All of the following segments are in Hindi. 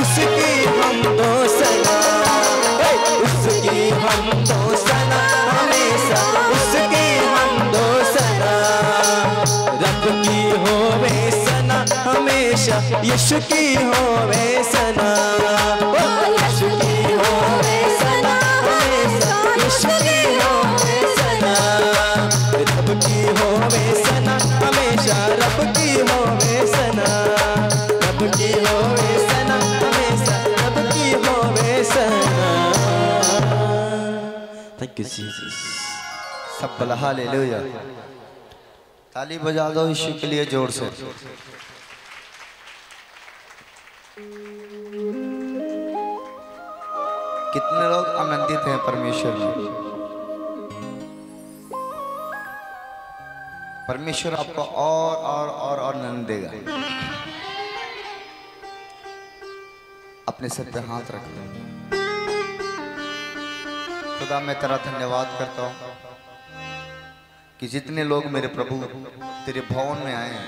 उसकी हम दो सना, उसकी हम दो सना, हमेशा उसकी हम दो सना। रब की होवे सना हमेशा, यीशु की होवे सना, यीशु की होवे सना हमेशा, यीशु की होवे सना। रब की होवे सना हमेशा, रब की होवे सना, रब की होवे सना हमेशा, रब की होवे सना। Thank you Jesus. सब बोला हालेलुया। ताली बजा दो यीशु के लिए जोर से। कितने लोग आनंदित हैं परमेश्वर में? परमेश्वर आपको और आनंद देगा। अपने सर पे हाथ रख लो। खुदा मैं तेरा धन्यवाद करता हूँ कि जितने लोग मेरे प्रभु तेरे भवन में आए हैं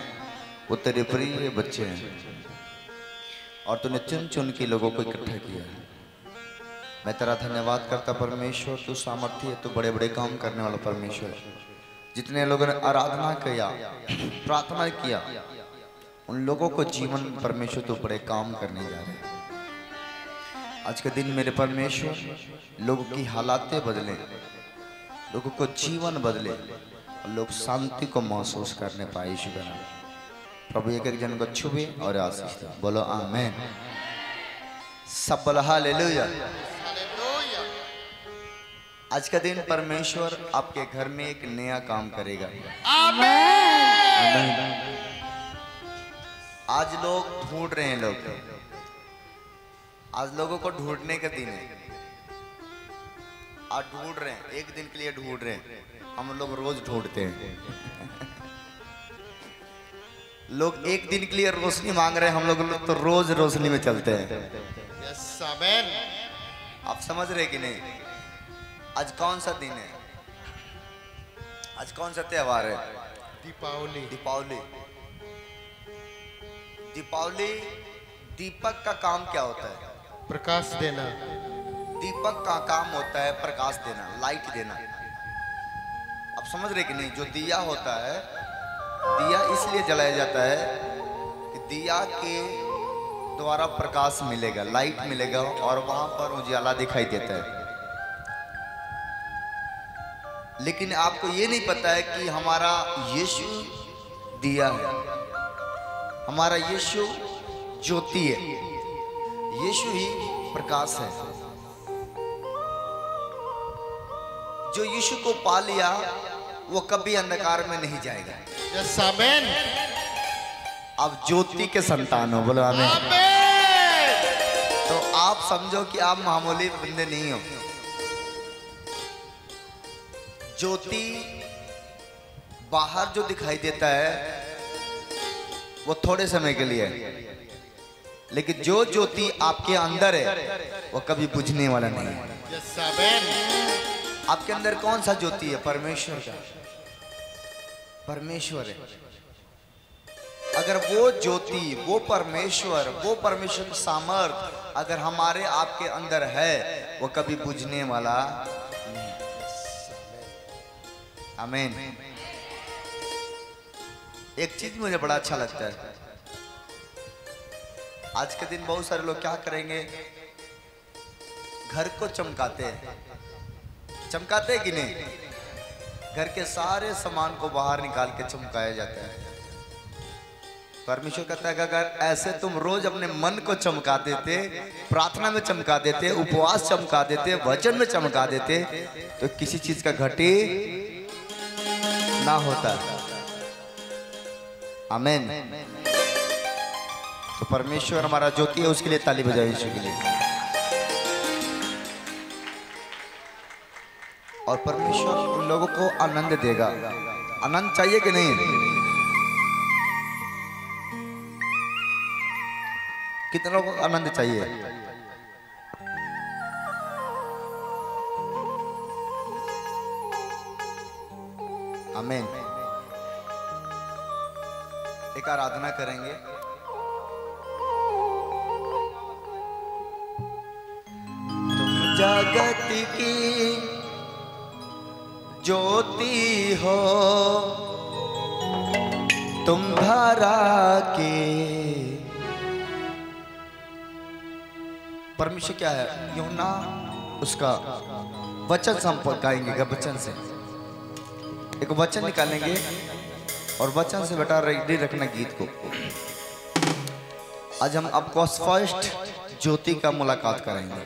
वो तेरे प्रिय बच्चे हैं और तूने चुन चुन के लोगों को इकट्ठा किया है। मैं तेरा धन्यवाद करता परमेश्वर, तू सामर्थ्य है, तू बड़े बड़े काम करने वाला परमेश्वर है। जितने लोगों ने आराधना किया, प्रार्थना किया, उन लोगों को जीवन परमेश्वर तू बड़े काम करने जा रहे हैं। आज के दिन मेरे परमेश्वर लोगों की हालातें बदले, लोगों को जीवन बदले और लोग शांति को महसूस करने पाए। यीशु का नाम प्रभु एक एक जन को छुए और आशीष दे। बोलो आमीन। सब बोलो हालेलुया। आज का दिन परमेश्वर आपके घर में एक नया काम करेगा। आमीन। आज लोग ढूंढ रहे हैं, आज लोगों को ढूंढने का दिन है। आज ढूंढ रहे हैं, एक दिन के लिए ढूंढ रहे हैं। हम लोग रोज ढूंढते हैं। लोग एक दिन के लिए रोशनी मांग रहे हैं, हम लोग तो रोज रोशनी में चलते हैं। आप समझ रहे कि नहीं? आज कौन सा दिन है? आज कौन सा त्योहार है? दीपावली। दीपावली, दीपावली। दीपक का काम क्या होता है? प्रकाश देना। दीपक का काम होता है प्रकाश देना, लाइट देना। आप समझ रहे कि नहीं? जो दिया होता है, दिया इसलिए जलाया जाता है कि दिया के द्वारा प्रकाश मिलेगा, लाइट मिलेगा और वहां पर उजाला दिखाई देता है। लेकिन आपको ये नहीं पता है कि हमारा यीशु दिया है, हमारा यीशु ज्योति है, यीशु ही प्रकाश है। जो यीशु को पा लिया वो कभी अंधकार में नहीं जाएगा। यस आमीन। आप ज्योति के संतान हो। बोलो आमीन। तो आप समझो कि आप मामूली बंदे नहीं हो। ज्योति बाहर जो दिखाई देता है वो थोड़े समय के लिए है, लेकिन जो ज्योति आपके अंदर है वो कभी बुझने वाला नहीं है। यस आमीन। आपके अंदर कौन सा ज्योति है? परमेश्वर का। परमेश्वर है। अगर वो ज्योति, वो परमेश्वर का सामर्थ अगर हमारे आपके अंदर है वो कभी बुझने वाला नहीं। आमीन। एक चीज मुझे बड़ा अच्छा लगता है, आज के दिन बहुत सारे लोग क्या करेंगे, घर को चमकाते हैं। चमकाते हैं कि नहीं? घर के सारे सामान को बाहर निकाल के चमकाया जाता है। परमेश्वर कहता है कि अगर ऐसे तुम रोज अपने मन को चमका देते, प्रार्थना में चमका देते, उपवास चमका देते, वचन में चमका देते, तो किसी चीज का घटी ना होता। आमीन। तो परमेश्वर हमारा ज्योति है, उसके लिए ताली बजाइए यीशु के लिए। और परमेश्वर उन लोगों को आनंद देगा। आनंद चाहिए कि नहीं? कितने लोगों को आनंद चाहिए? आमीन। एक आराधना करेंगे। जगत की ज्योति हो तुम धारा के। परमेश्वर क्या है यूना उसका वचन से हम गाएंगे, वचन से एक वचन निकालेंगे और वचन से बेटा रेडी रखना गीत को। आज हम आपको स्पष्ट ज्योति का मुलाकात कराएंगे,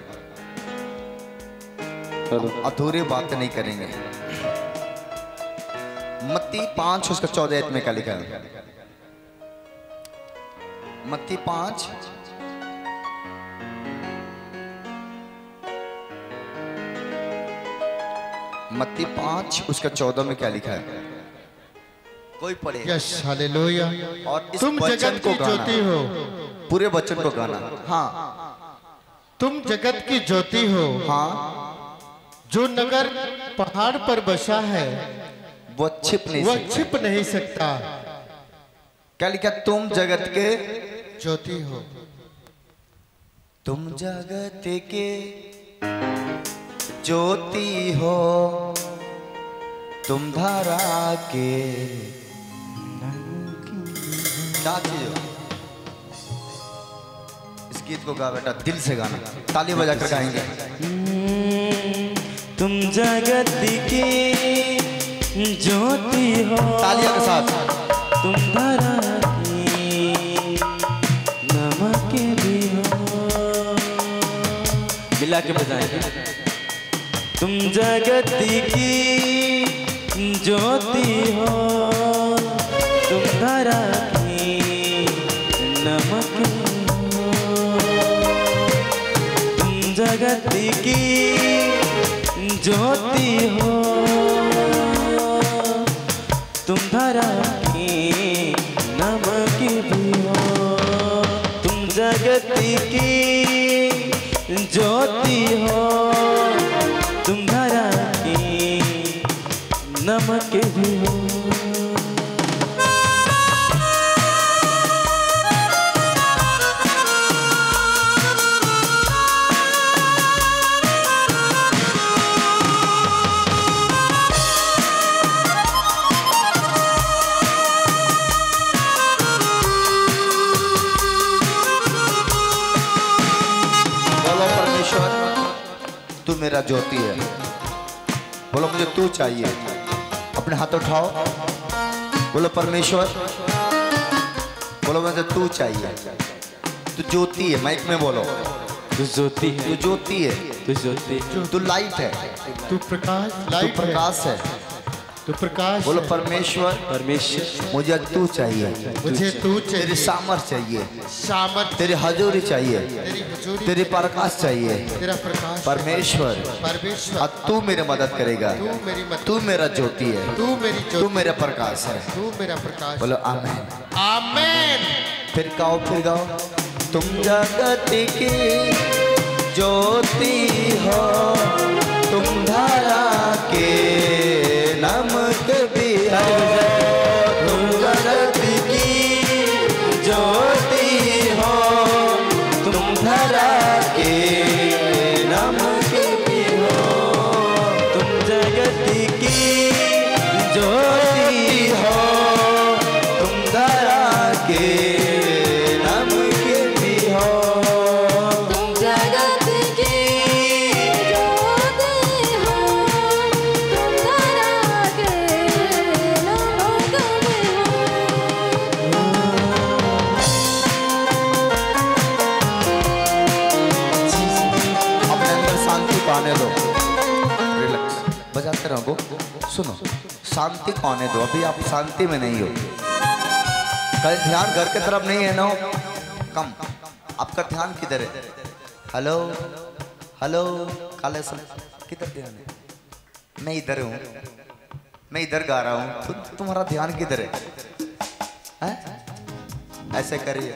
अधूरी बात नहीं करेंगे। मत्ती 5 उसका 14 में क्या लिखा है? मत्ती 5 मत्ती 5 उसका 14 में क्या लिखा है? कोई पढ़े? Yes hallelujah. और इस तुम वचन जगत को की गाना, ज्योति हो। पूरे वचन को गाना। हाँ तुम जगत की ज्योति हो। हाँ। जो नगर पहाड़ पर बसा है वो छिप नहीं वह सकता। छिप नहीं सकता। क्या लिखा? तुम जगत के ज्योति हो। तुम जगत के ज्योति हो तुम धारा के। क्या चीज हो? इस गीत को गा बेटा, दिल से गाना, ताली बजाकर गाएंगे। तुम जगत की ज्योति हो, तालियों के साथ। तुम धरा की नमक भी हो। मिला के बजाएंगे। तुम जगत की ज्योति हो तुम धरा की नमक हो। तुम जगत की ज्योति हो तुम धरा की नमक भी हो। तुम जगत की ज्योति हो तुम धरा की नमक भी हो। तू मेरा ज्योति है। बोलो मुझे तू चाहिए। अपने हाथ उठाओ, बोलो परमेश्वर, बोलो मुझे तू चाहिए। तू ज्योति है, माइक में बोलो। तू ज्योति है, तू ज्योति है, तू ज्योति, तू लाइट है, तू प्रकाश, तू लाइट है। प्रकाश है। तू प्रकाश बोलो है। परमेश्वर, परमेश्वर मुझे तू चाहिए। मुझे तू तेरी चाहिए। सामर्थ चाहिए, सामर्थ, तेरी हजूरी चाहिए, तेरी हजूरी, तेरी प्रकाश चाहिए। तेरा प्रकाश। परमेश्वर, परमेश्वर, अब तू मेरी मदद करेगा। तू मेरी मदद, तू मेरा ज्योति है, तू मेरी तू ज्योति, मेरा प्रकाश है। तू मेरा प्रकाश। बोलो आमीन। आमीन। फिर गाओ, फिर गाओ। तुम जगत की ज्योति हो तुम धारा के नमक भी हो। तुम जगत की ज्योति हो तुम धारा के नमक भी हो। तुम जगत की ज्योति हो तुम धारा के नमक भी हो। तुम जगत की ज्योति हो तुम धरा के नमक भी हो। अपने अंदर शांति को आने दो। रिलैक्स, बजाते रहो। सुनो, शांति को आने दो। अभी आप शांति में नहीं हो। कल ध्यान घर की तरफ नहीं है ना, कम। आपका ध्यान किधर है? हेलो हेलो, काले सर किधर ध्यान है? मैं इधर हूँ, मैं इधर गा रहा हूँ। तुम्हारा ध्यान किधर है? हैं? ऐसे करिए।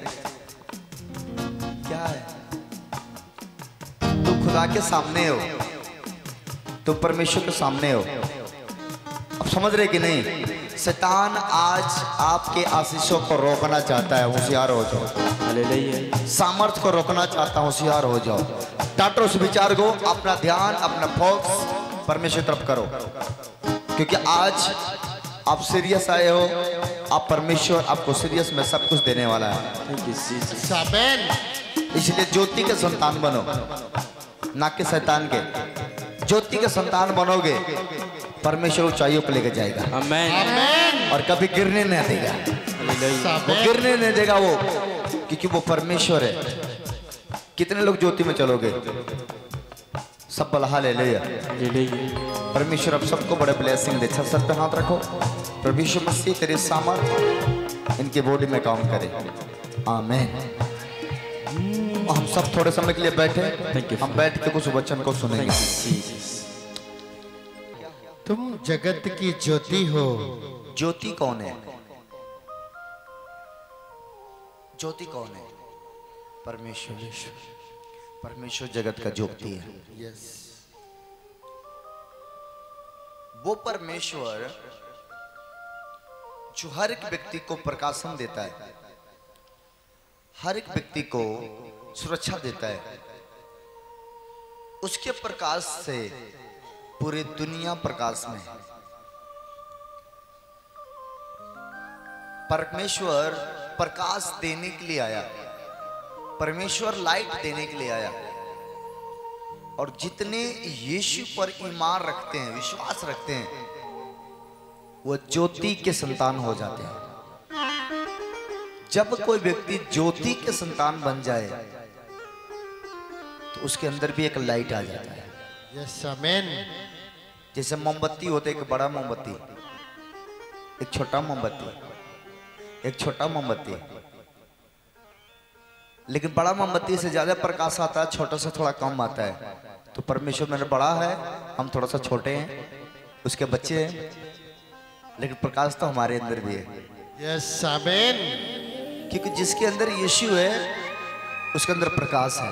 क्या है? तुम खुदा के सामने हो, तुम परमेश्वर के सामने हो। अब समझ रहे कि नहीं? शैतान आज आपके आशीषों को रोकना चाहता है, होशियार हो जाओ। हालेलुया। सामर्थ्य को रोकना चाहता हूँ, होशियार हो जाओ। टाटो उस विचार को, अपना ध्यान, अपना फोकस परमेश्वर तरफ करो, क्योंकि आज आप सीरियस आए हो। आप परमेश्वर आपको सीरियस में सब कुछ देने वाला है। Thank you Jesus. आमेन। इसलिए ज्योति के संतान बनो, ना कि शैतान के। ज्योति के संतान बनोगे, परमेश्वर ऊंचाइयों को लेकर जाएगा आमेन। आमेन। और कभी गिरने नहीं देगा। हालेलुया। वो गिरने नहीं देगा वो, क्योंकि वो परमेश्वर है। कितने लोग ज्योति में चलोगे? सब बोला हालेलुया। हालेलुया। परमेश्वर अब सबको बड़े ब्लेसिंग दे। सर पे हाथ रखो। परमेश्वर मसीह तेरे सामर्थ इनके बॉडी में काम करे। आमीन। हम सब थोड़े समय के लिए बैठे, Thank you. हम बैठ के कुछ वचन को थैंक सुनेंगे। You Jesus. तुम जगत की ज्योति हो। ज्योति कौन है? ज्योति कौन है? परमेश्वर। परमेश्वर जगत का ज्योति है। यस। वो परमेश्वर जो हर एक व्यक्ति को प्रकाशन देता है, हर एक व्यक्ति को सुरक्षा देता है। उसके प्रकाश से पूरी दुनिया प्रकाश में है। परमेश्वर प्रकाश देने के लिए आया, परमेश्वर लाइट देने के लिए आया। और जितने यीशु पर ईमान रखते हैं, विश्वास रखते हैं, वो ज्योति के संतान हो जाते हैं। जब कोई व्यक्ति ज्योति के संतान बन जाए तो उसके अंदर भी एक लाइट आ जाता है। Yes amen. जैसे मोमबत्ती होते, एक बड़ा मोमबत्ती, एक छोटा मोमबत्ती, एक छोटा मोमबत्ती। लेकिन बड़ा मोमबत्ती से ज्यादा प्रकाश आता है, छोटा से थोड़ा कम आता है। तो परमेश्वर मेरा बड़ा है, हम थोड़ा सा छोटे हैं, उसके बच्चे हैं, लेकिन प्रकाश तो हमारे अंदर भी है। Yes amen. क्योंकि जिसके अंदर यीशु है उसके अंदर प्रकाश है।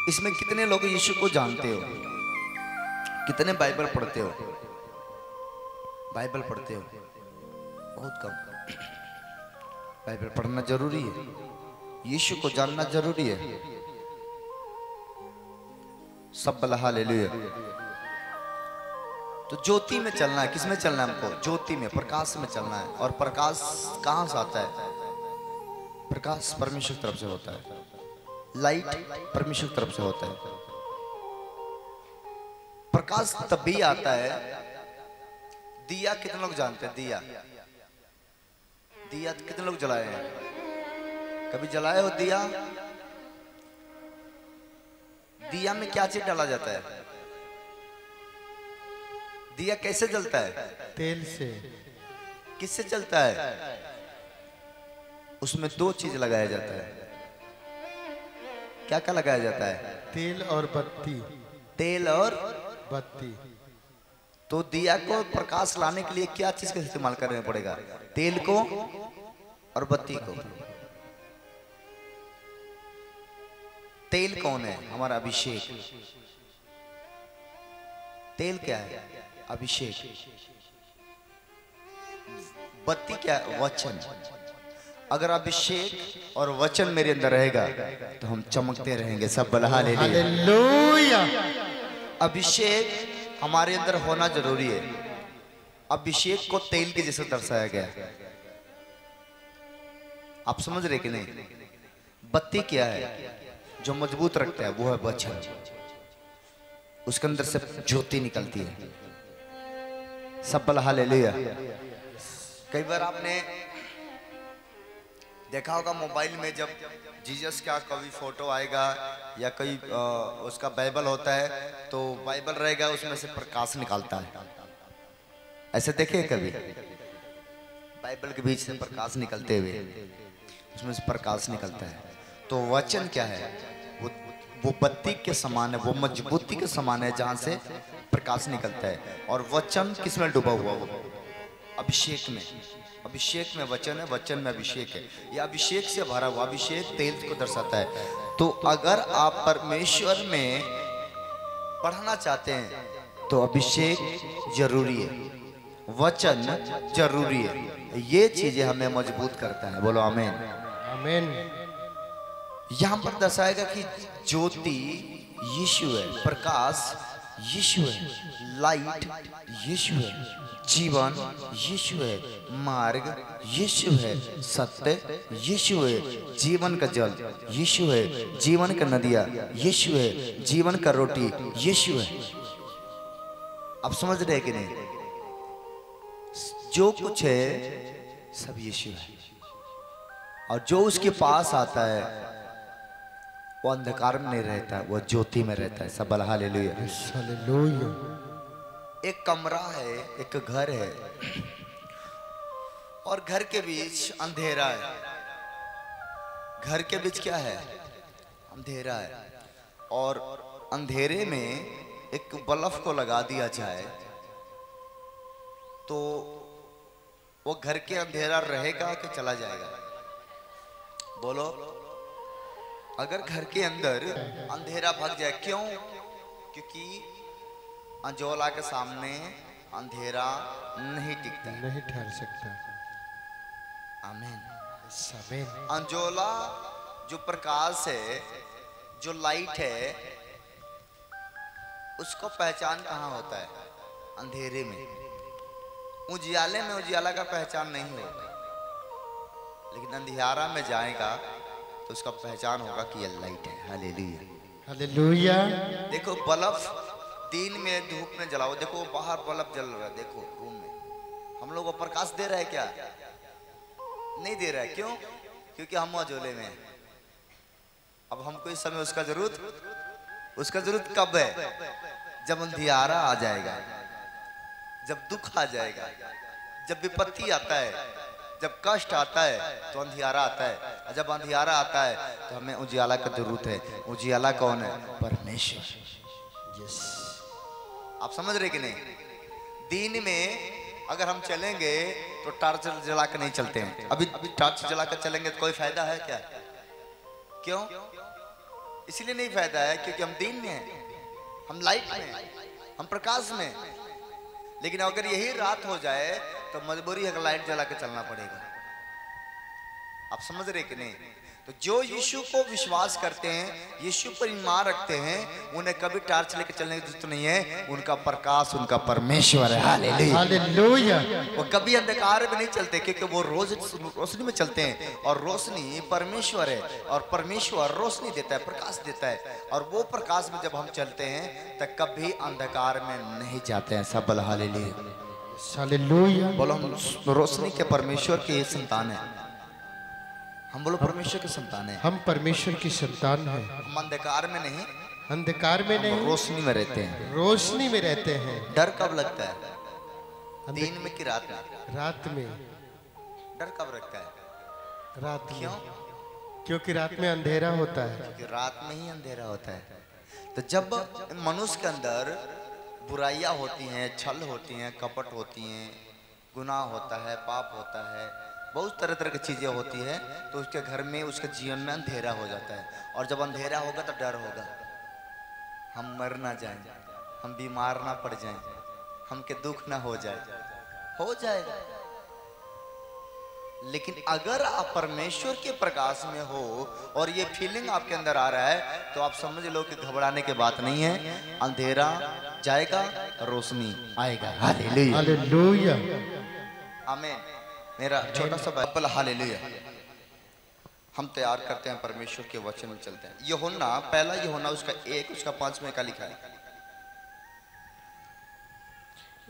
इसमें कितने लोग यीशु को जानते हो? कितने बाइबल पढ़ते हो? बाइबल पढ़ते हो? बहुत कम। बाइबल पढ़ना जरूरी है, यीशु को जानना जरूरी है। सब बोला हालेलुया। तो ज्योति में चलना है। किसमें चलना है हमको? ज्योति में, प्रकाश में चलना है। और प्रकाश कहां से आता है? प्रकाश परमेश्वर की तरफ से होता है। लाइट परमेश्वर की तरफ से होता है। प्रकाश तभी आता है। दिया कितने लोग जानते हैं? दिया, दिया कितने लोग जलाए हैं? कभी जलाए हो दिया? दिया में क्या चीज डाला जाता है? दिया कैसे जलता है? तेल से। किससे जलता है? उसमें दो चीज लगाया जाता है। क्या क्या लगाया जाता है? तेल और बत्ती। तेल और बत्ती। तो दिया को प्रकाश लाने के लिए क्या चीज का इस्तेमाल करना पड़ेगा? तेल को और बत्ती को। तेल कौन है? हमारा अभिषेक। तेल क्या है? अभिषेक। बत्ती क्या है? वचन। अगर अभिषेक और वचन मेरे अंदर रहेगा तो हम चमकते रहेंगे। सब बोला हालेलुया। हालेलुया। अभिषेक हमारे अंदर होना जरूरी है। अभिषेक को तेल के जैसे दर्शाया गया। आप समझ रहे कि नहीं? बत्ती क्या है? जो मजबूत रखता है वो है वचन। उसके अंदर से ज्योति निकलती है। सब बोला हालेलुया। कई बार आपने देखा होगा मोबाइल में, जब जीसस का कभी फोटो आएगा या कोई उसका बाइबल होता है तो बाइबल रहेगा, उसमें से प्रकाश निकलता है। ऐसे देखे कभी? बाइबल के बीच से प्रकाश निकलते हुए, उसमें से प्रकाश निकलता है। तो वचन क्या है? वो बत्ती के समान है, वो मजबूती के समान है जहां से प्रकाश निकलता है। और वचन किसमें डूबा हुआ? वो अभिषेक में। अभिषेक में वचन है, वचन में अभिषेक है। यह अभिषेक से भरा हुआ, अभिषेक तेल को दर्शाता है। तो अगर आप परमेश्वर में बढ़ना चाहते हैं तो अभिषेक जरूरी है। वचन जरूरी है। ये चीजें हमें मजबूत करता है। बोलो आमीन। आमीन। यहाँ पर दर्शाएगा कि ज्योति यीशु है, प्रकाश यीशु है, लाइट यीशु है, जीवन यीशु है, मार्ग यीशु है, सत्य यीशु है, जीवन का जल यीशु है, जीवन का नदियाँ यीशु है, जीवन का रोटी यीशु है। आप समझ रहे हैं कि नहीं? जो कुछ है सब यीशु है, और जो उसके पास आता है वो अंधकार में नहीं रहता है, वो ज्योति में रहता है। सब बोल हालेलुया। हालेलुया। एक कमरा है, एक घर है, और घर के बीच अंधेरा है। घर के बीच क्या है? अंधेरा है। और अंधेरे में एक बल्ब को लगा दिया जाए तो वो घर के अंधेरा रहेगा कि चला जाएगा? बोलो। अगर घर के अंदर अंधेरा भाग जाए, क्यों? क्योंकि अंजोला के सामने अंधेरा नहीं टिकता, नहीं ठहर सकता। आमीन। आमीन। अंजोला जो प्रकाश है, जो लाइट है, उसको पहचान कहाँ होता है? अंधेरे में। उजियाले में उजियाला का पहचान नहीं होगा, लेकिन अंधियारा में जाएगा तो उसका पहचान होगा कि ये लाइट है। हालेलुया। हालेलुया। देखो बल्ब दिन में धूप में जलाओ, देखो बाहर बल्ब जल रहा है, देखो रूम में, हम लोग को प्रकाश दे रहा है क्या? नहीं दे रहा है। क्यों? क्योंकि हम अजोले में हैं। अब हमको इस समय उसका जरूरत कब है? जब अंधियारा आ जाएगा, जब दुख आ जाएगा, जब विपत्ति आता है, जब कष्ट आता है तो अंधियारा आता है। और जब अंधियारा आता है तो हमें उजियाला का जरूरत है। उजियाला कौन है? परमेश्वर। यस। आप समझ रहे कि नहीं? दिन में अगर हम चलेंगे तो टार्च जला कर नहीं चलते हैं। अभी टार्च जला कर चलेंगे तो कोई फायदा है क्या? क्यों? इसलिए नहीं फायदा है क्योंकि हम दिन में हैं, हम लाइट में हैं, हम प्रकाश में हैं। लेकिन अगर यही रात हो जाए तो मजबूरी है कि लाइट जला के चलना पड़ेगा। आप समझ रहे कि नहीं? तो जो यीशु को विश्वास करते हैं, यीशु पर ईमान रखते हैं, उन्हें कभी टार्च लेके चलने की जरूरत नहीं है। उनका प्रकाश उनका परमेश्वर है। हालेलुया। हालेलुया। वो कभी अंधकार में नहीं चलते क्योंकि वो रोज रोशनी में चलते हैं, और रोशनी परमेश्वर है, और परमेश्वर रोशनी देता है, प्रकाश देता है। और वो प्रकाश में जब हम चलते हैं तो कभी अंधकार में नहीं जाते हैं। सब बोलो हालेलुया। हालेलुया। बोलो हम रोशनी के परमेश्वर के संतान हैं। हम बोलो परमेश्वर के संतान हैं। हम परमेश्वर की संतान हैं। हम अंधकार में नहीं, अंधकार में हम नहीं, रोशनी में रहते हैं। रोशनी में रहते हैं। डर कब लगता है? दिन में कि रात में? रात में। डर कब लगता है? रात में। क्यों? क्योंकि रात में अंधेरा होता है। क्योंकि रात में ही अंधेरा होता है। तो जब मनुष्य के अंदर बुराइयां होती हैं, छल होती हैं, कपट होती हैं, गुनाह होता है, पाप होता है, बहुत तरह तरह की चीजें होती है, तो उसके घर में, उसके जीवन में अंधेरा हो जाता है। और जब अंधेरा होगा तो डर होगा, हम मर ना जाएं, हम बीमार ना पड़ जाएं, हमके दुख ना हो जाएगा। लेकिन अगर आप परमेश्वर के प्रकाश में हो और ये फीलिंग आपके अंदर आ रहा है तो आप समझ लो कि घबराने की बात नहीं है। अंधेरा जाएगा, रोशनी आएगा। हालेलुया। हालेलुया। आमीन। मेरा छोटा सा बाइबल। हालेलुया। हम तैयार करते हैं, परमेश्वर के वचन में चलते हैं। यूहन्ना, पहला यूहन्ना उसका 1 उसका 5 में क्या लिखा है?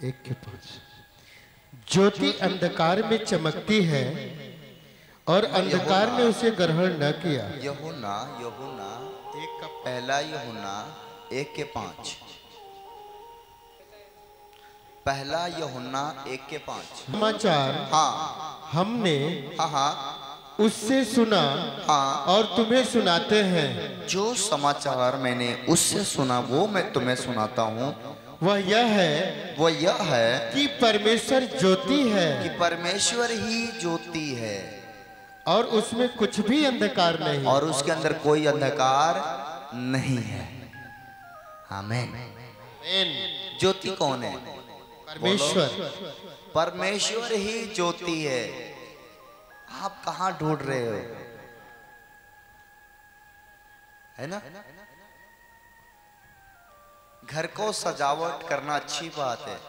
1:5। ज्योति अंधकार में चमकती है और अंधकार ने उसे ग्रहण न किया। यूहन्ना पहला यूहन्ना 1:5। पहला यूहन्ना 1:5 समाचार हाँ हमने हाँ उससे सुना हाँ और तुम्हें सुनाते हैं। जो समाचार मैंने उससे सुना वो मैं तुम्हें सुनाता हूँ। वह यह है कि परमेश्वर ज्योति है, कि परमेश्वर ही ज्योति है और उसमें कुछ भी अंधकार नहीं, और उसके अंदर कोई अंधकार नहीं है। आमीन। आमीन। ज्योति कौन है? परमेश्वर परमेश्वर ही ज्योति है। आप कहां ढूंढ रहे हो, है ना? घर को सजावट करना अच्छी बात है,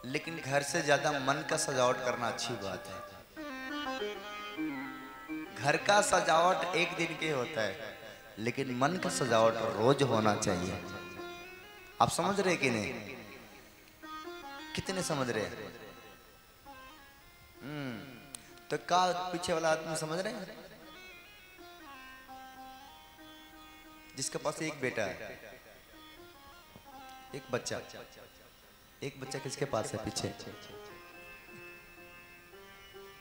लेकिन घर से ज्यादा मन का सजावट करना अच्छी बात है। घर का सजावट एक दिन के होता है, लेकिन मन का सजावट रोज होना चाहिए। आप समझ रहे कि नहीं? कितने समझ रहे हैं? तो का पीछे वाला आदमी समझ रहे हैं? जिसके पास एक बेटा है, एक बच्चा किसके पास है? पीछे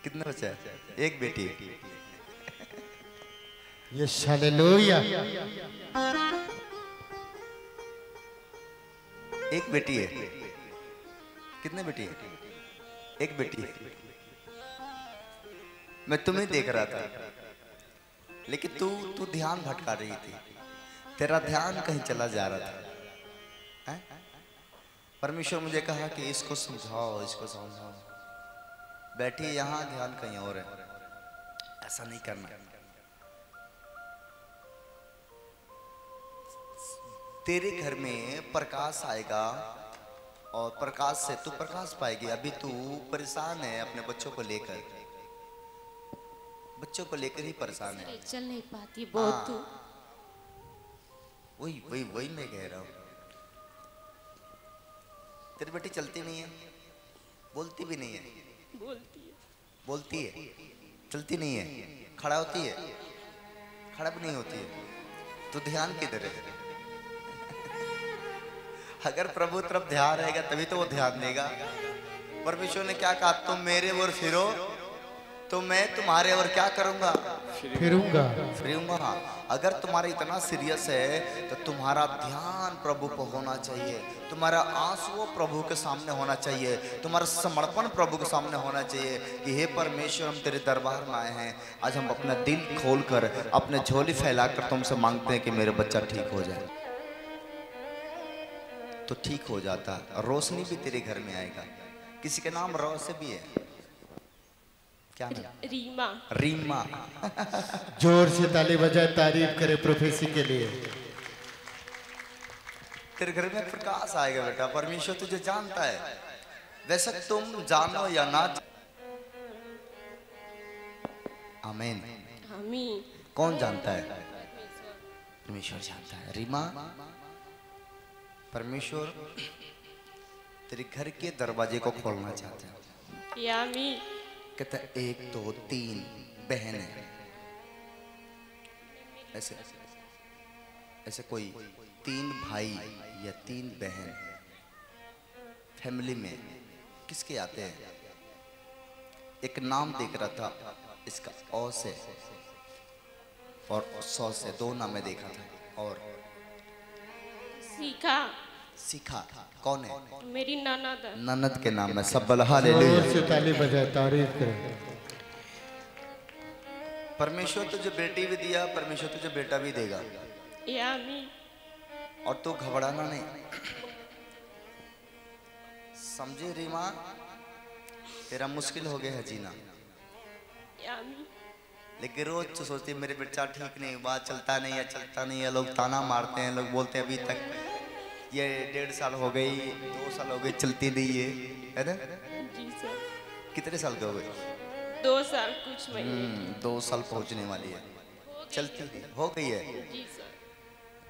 कितना बच्चा है? एक बेटी। Yes hallelujah. एक बेटी है। कितने बेटी है? एक बेटी है। मैं तुम्हें देख रहा था, लेकिन तू ध्यान भटका रही थी। तेरा ध्यान कहीं चला जा रहा था, हैं? परमेश्वर मुझे कहा कि इसको समझाओ, इसको समझाओ। बैठी यहां, ध्यान कहीं और है। ऐसा नहीं करना। तेरे घर में प्रकाश आएगा और प्रकाश से तू प्रकाश पाएगी। अभी तू परेशान है अपने बच्चों को लेकर, बच्चों को लेकर ही परेशान है। चल नहीं पाती बहुत। वही वही वही मैं कह रहा हूँ। तेरी बेटी चलती नहीं है, बोलती भी नहीं है। बोलती है, चलती नहीं है, खड़ा होती है, खड़ा भी नहीं होती है। तो ध्यान किधर है? अगर प्रभु तरफ ध्यान रहेगा तभी तो वो ध्यान देगा। परमेश्वर ने क्या कहा? तुम मेरे ओर फिरो तो मैं तुम्हारे ओर क्या करूंगा? फिरूंगा। अगर तुम्हारा इतना सीरियस है तो तुम्हारा ध्यान प्रभु पर होना चाहिए, तुम्हारा आंसू प्रभु के सामने होना चाहिए, तुम्हारा समर्पण प्रभु के सामने होना चाहिए कि हे परमेश्वर, हम तेरे दरबार में आए हैं। आज हम अपना दिल खोलकर, अपने झोली फैलाकर तुमसे मांगते हैं कि मेरा बच्चा ठीक हो जाए। तो ठीक हो जाता, रोशनी भी तेरे घर में आएगा। किसी के नाम रौ से भी है, क्या नाम? रीमा। रीमा। जोर से ताली बजाए, तारीफ करे प्रोफेसी के लिए। तेरे घर में प्रकाश आएगा बेटा। परमेश्वर तुझे जानता है, वैसे तुम जानो या ना। आमीन। आमीन। कौन जानता है? परमेश्वर जानता है। रीमा, परमेश्वर तेरे घर के दरवाजे को खोलना चाहते हैं। आमीन। कहता है 1 2 3 बहन है, ऐसे ऐसे कोई 3 भाई या 3 बहन फैमिली में किसके आते हैं? एक नाम देख रहा था, इसका औ से और सौ से, 2 नाम में देखा था। और सीखा कौन है? मेरी ननद। ननद के नाम में सब हालेलुया। जोर से ताली बजाए, तारीफ करे। परमेश्वर तुझे बेटी भी दिया, परमेश्वर तुझे बेटा भी देगा। आमीन। और तू घबराना नहीं, समझे रीमा? तेरा मुश्किल हो गया है जीना, आमीन। लेकिन रोज तो सोचती है मेरे बच्चा ठीक नहीं हुआ, चलता नहीं है। लोग ताना मारते हैं, लोग बोलते हैं अभी तक ये 1.5 साल हो गई, 2 साल हो गए, चलती नहीं है ना? जी सर। कितने साल के हो गए? 2 साल कुछ महीने। 2 साल पहुंचने वाली है। चलती नहीं हो गई है? जी सर।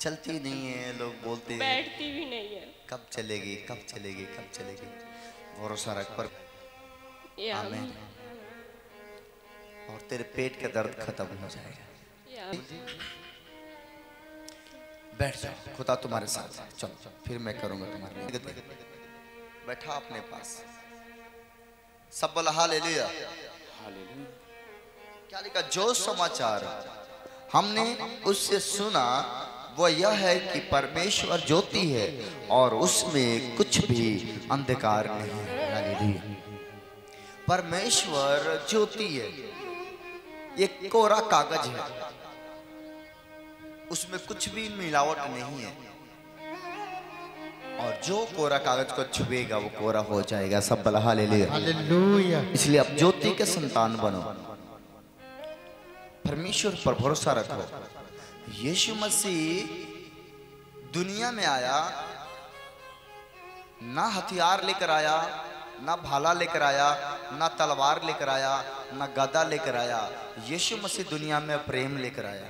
चलती नहीं है, लोग बोलते हैं बैठती भी नहीं है। कब चलेगी, कब चलेगी, कब चलेगी। भरोसा रख पर। आमीन। और तेरे पेट का दर्द खत्म हो जाएगा। बैठ जाओ, खुदा तुम्हारे साथ है। चलो फिर मैं करूंगा तुम्हारे लिए। बैठा अपने पास, सब बोला हालेलुया। क्या लिखा? जो समाचार हमने उससे सुना वो यह है कि परमेश्वर ज्योति है और उसमें कुछ भी अंधकार नहीं है। हालेलुया। परमेश्वर ज्योति है, ये कोरा कागज है, उसमें कुछ भी मिलावट नहीं है। और जो कोरा कागज को छुएगा वो कोरा हो जाएगा। सब बला हालेलुया। हालेलुया। इसलिए अब ज्योति के संतान बनो, परमेश्वर पर भरोसा रखो। यीशु मसीह दुनिया में आया, ना हथियार लेकर आया, ना भाला लेकर आया, ना तलवार लेकर आया, ना गदा लेकर आया। यीशु मसीह दुनिया में प्रेम लेकर आया,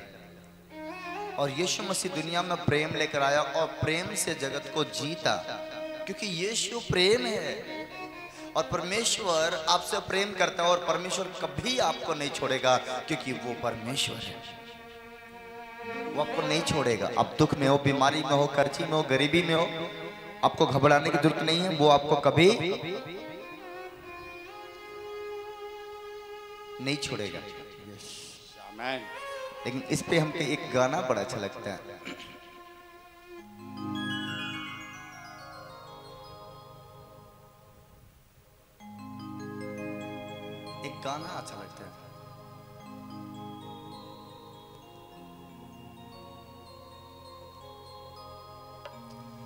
और यीशु मसीह दुनिया में प्रेम लेकर आया और प्रेम से जगत को जीता, क्योंकि यीशु प्रेम है। और परमेश्वर आपसे प्रेम करता है, और परमेश्वर कभी आपको नहीं छोड़ेगा, क्योंकि वो परमेश्वर है। वो आपको नहीं छोड़ेगा। आप दुख में हो, बीमारी में हो, कर्जी में हो, गरीबी में हो, आपको घबराने की जरूरत नहीं है। वो आपको कभी नहीं छोड़ेगा। लेकिन इस पे हमको एक गाना बड़ा अच्छा लगता है। एक गाना अच्छा लगता है।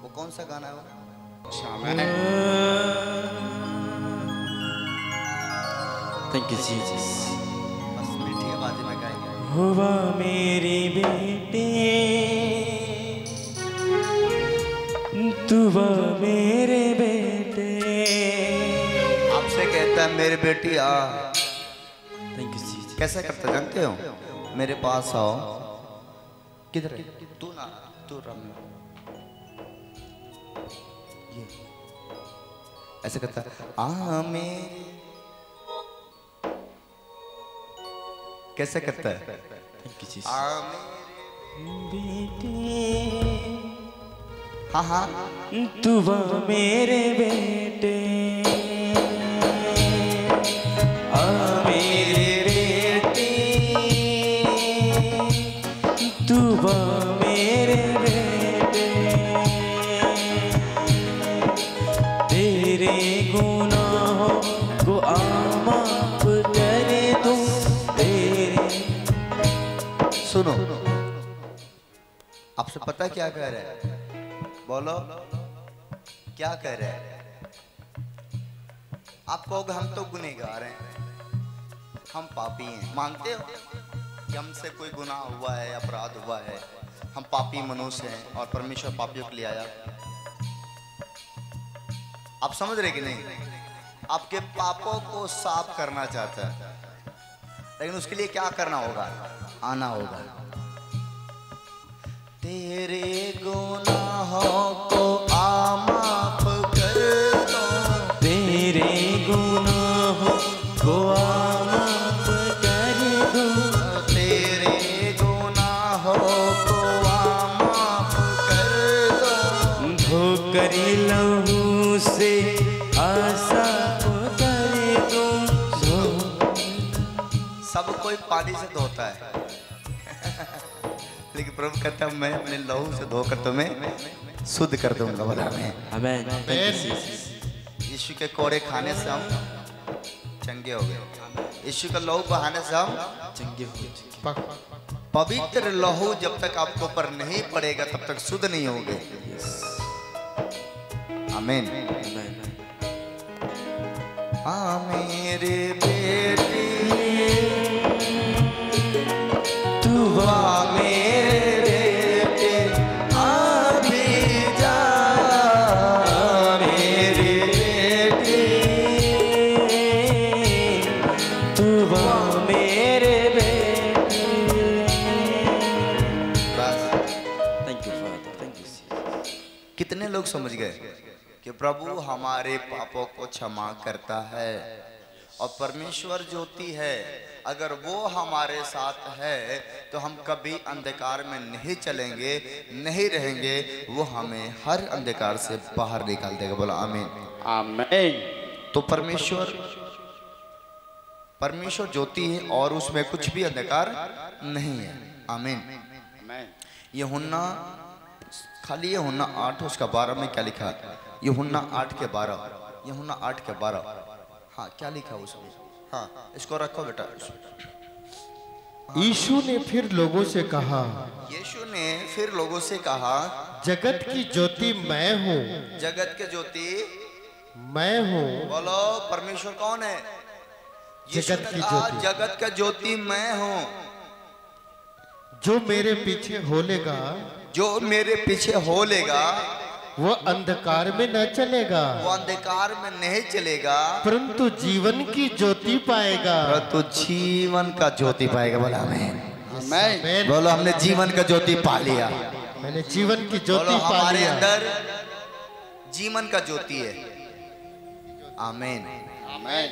वो कौन सा गाना है वो? Thank you Jesus. बस मीठी आवाज में गाएंगे। हुआ मेरी बेटी, तू वो मेरे बेटे। आपसे कहता है मेरे बेटी आ। Thank you Jesus. कैसा करता जानते हो? मेरे पास आओ। किधर है? तू ना, तू रम। ये ऐसे करता है, आ मेरे। कैसे करता है? Thank you Jesus. आ मेरे बेटे, हाँ हाँ, तू वो मेरे बेटे। आ मेरे बेटे, तू वो मेरे बेटे। तेरे गुनाहों को माफ करे तू। तेरे सुनो, आपसे पता क्या कह रहा है? बोलो क्या कह रहा है? आप कहोगे हम तो गुनहगार हैं, हम पापी हैं। मानते हो कि हमसे कोई गुनाह हुआ है, अपराध हुआ है, हम पापी मनुष्य हैं और परमेश्वर पापियों के लिए आया? आप समझ रहे कि नहीं? आपके पापों को साफ करना चाहता है, लेकिन उसके लिए क्या करना होगा? आना होगा। तेरे गुनाहों को माफ कर दो। तेरे गुनाहों को माफ कर दो। तेरे गुनाहों को माफ कर दो। धोकर लहू से आसाफ कर दो। सब कोई पानी से धोता है, लेकिन प्रभु कहता है मैं अपने लहू से धोकर तुम्हें शुद्ध कर दूंगा। बोला मैं। आमीन। यीशु के कोड़े खाने से हम चंगे हो गए। यीशु का लहू बहाने से हम चंगे हो चुके। पवित्र लहू जब तक आपको ऊपर नहीं पड़ेगा तब तक शुद्ध नहीं होगे। आमीन। हाँ मेरे बेटे, तू वो मेरे बेटे आ भी जा। मेरे बेटे, तू वो मेरे बेटे। बस thank you father. Thank you. कितने लोग समझ गए कि प्रभु हमारे पापों को क्षमा करता है, और परमेश्वर ज्योति है। अगर वो हमारे साथ है तो हम कभी अंधकार में नहीं चलेंगे, नहीं रहेंगे। वो हमें हर अंधकार से बाहर निकाल देगा। बोला आमीन। आमीन। तो परमेश्वर ज्योति है और उसमें कुछ भी अंधकार नहीं है। आमीन। आमीन। यूहन्ना, खाली यूहन्ना 8 उसका 12 में क्या लिखा है? यूहन्ना 8 के 12। यूहन्ना 8 के 12। हाँ क्या लिखा उसमें? हाँ इसको रखो बेटा। यीशु ने फिर लोगों से कहा, यीशु ने फिर लोगों से कहा, जगत की ज्योति मैं हूँ, जगत के ज्योति मैं हूँ। बोलो परमेश्वर कौन है? जगत की ज्योति। जगत का ज्योति मैं हूँ। जो मेरे पीछे होलेगा, जो मेरे पीछे होलेगा वो अंधकार में न चलेगा, वो अंधकार में नहीं चलेगा, परंतु जीवन की ज्योति पाएगा। परंतु जीवन का ज्योति पाएगा। बोला आमीन। आमीन। बोलो हमने जीवन का ज्योति पा लिया। मैंने जीवन की बोलो ज्योति पा हमारे लिया। अंदर जीवन का ज्योति है। आमीन। आमीन।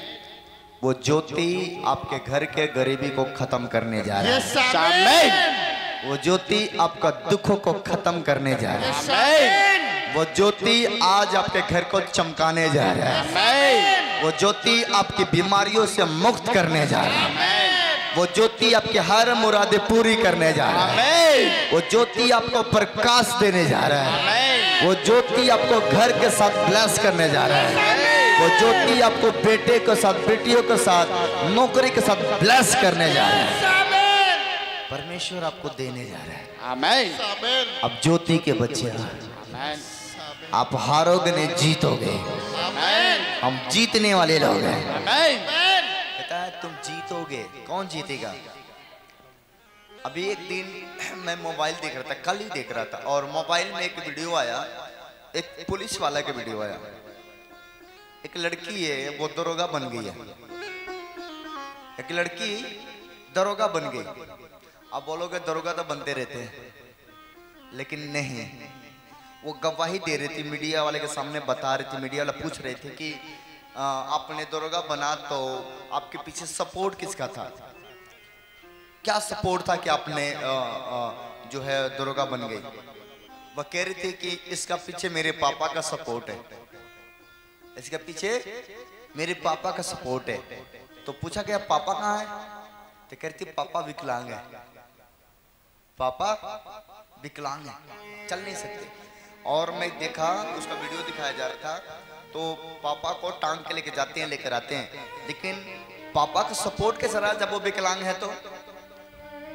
वो ज्योति आपके घर के गरीबी को खत्म करने जा रहा है। यस, आमीन। वो ज्योति आपका दुखों को खत्म करने जा रहा है। आमीन। वो ज्योति आज आपके घर को चमकाने जा रहा है। आमीन। वो ज्योति आपकी बीमारियों से मुक्त करने जा रहा है। वो ज्योति आपकी हर मुरादें पूरी करने जा रहा है। आमीन। वो ज्योति आपको प्रकाश देने जा रहा है। आमीन। वो ज्योति आपको घर के साथ ब्लेस करने जा रहा है। वो ज्योति आपको बेटे के साथ, बेटियों के साथ, नौकरी के साथ ब्लेस करने जा रहा है। परमेश्वर आपको देने जा रहा है। आमीन। अब ज्योति के बच्चे आमीन। आप हारोगे नहीं, जीतोगे। आमीन। हम जीतने वाले लोग हैं। आमीन। कहता है तुम जीतोगे। कौन जीतेगा? अभी एक दिन मैं मोबाइल देख रहा था, कल ही देख रहा था, और मोबाइल में एक वीडियो आया, एक पुलिस वाला का वीडियो आया। एक लड़की है, वो दरोगा बन गई है। एक लड़की दरोगा बन गई। अब बोलोगे दरोगा तो बनते रहते हैं, लेकिन नहीं, वो गवाही दे रही थी, मीडिया वाले के सामने बता रही थी। मीडिया वाला पूछ रहे थे कि आपने दरोगा बना तो आपके पीछे सपोर्ट किसका था? क्या सपोर्ट था कि आपने जो है दरोगा बन गई? वह कह रही थी कि इसका पीछे मेरे पापा का सपोर्ट है, इसके पीछे मेरे पापा का सपोर्ट है। तो पूछा गया पापा कहाँ है? तो कह रही थी पापा विकलांग है, पापा विकलांग है, चल नहीं सकते। और मैं देखा, उसका वीडियो दिखाया जा रहा था, तो पापा को टांग के लेके जाते हैं, लेकर आते हैं, लेकिन पापा का सपोर्ट कैसा रहा? जब वो विकलांग है तो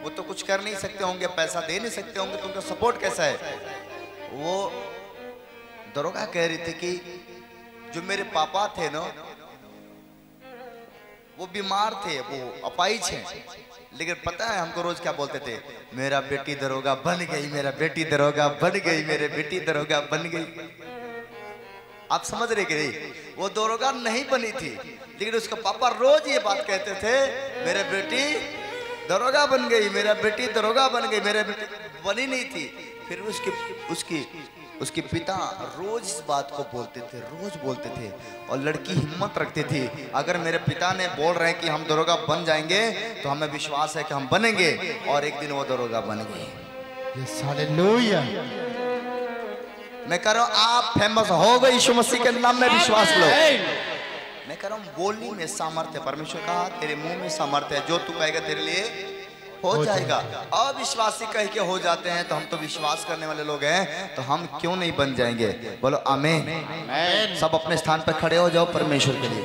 वो तो कुछ कर नहीं सकते होंगे, पैसा दे नहीं सकते होंगे, तो उनका सपोर्ट कैसा है? वो दरोगा कह रही थी कि जो मेरे पापा थे ना, वो बीमार थे, वो अपाहिज हैं, लेकिन पता है हमको रोज क्या बोलते थे? मेरा बेटी दरोगा बन गई, मेरा बेटी दरोगा बन गई, मेरे बेटी दरोगा बन गई। आप समझ रहे कि नहीं? वो दरोगा नहीं बनी थी, लेकिन उसका पापा रोज ये बात कहते थे, मेरे बेटी दरोगा बन गई, मेरा बेटी दरोगा बन गई, मेरे बेटी बनी नहीं थी। फिर उसके पिता रोज इस बात को बोलते थे, रोज बोलते थे, और लड़की हिम्मत रखती थी, अगर मेरे पिता ने बोल रहे हैं कि हम दरोगा बन जाएंगे तो हमें विश्वास है कि हम बनेंगे। और एक दिन वो दरोगा बन गई। Yes, hallelujah. मैं कह रहा हूं आप फेमस हो गए यीशु मसीह के नाम में, विश्वास लो। मैं कह रहा हूं बोलने में सामर्थ्य, परमेश्वर कहा तेरे मुंह में सामर्थ्य है, जो तू कहेगा तेरे लिए हो जाएगा। अविश्वासी कह के हो जाते हैं, तो हम तो विश्वास करने वाले लोग हैं, तो हम क्यों नहीं बन जाएंगे? बोलो आमीन। सब अपने स्थान पर खड़े हो जाओ परमेश्वर के लिए।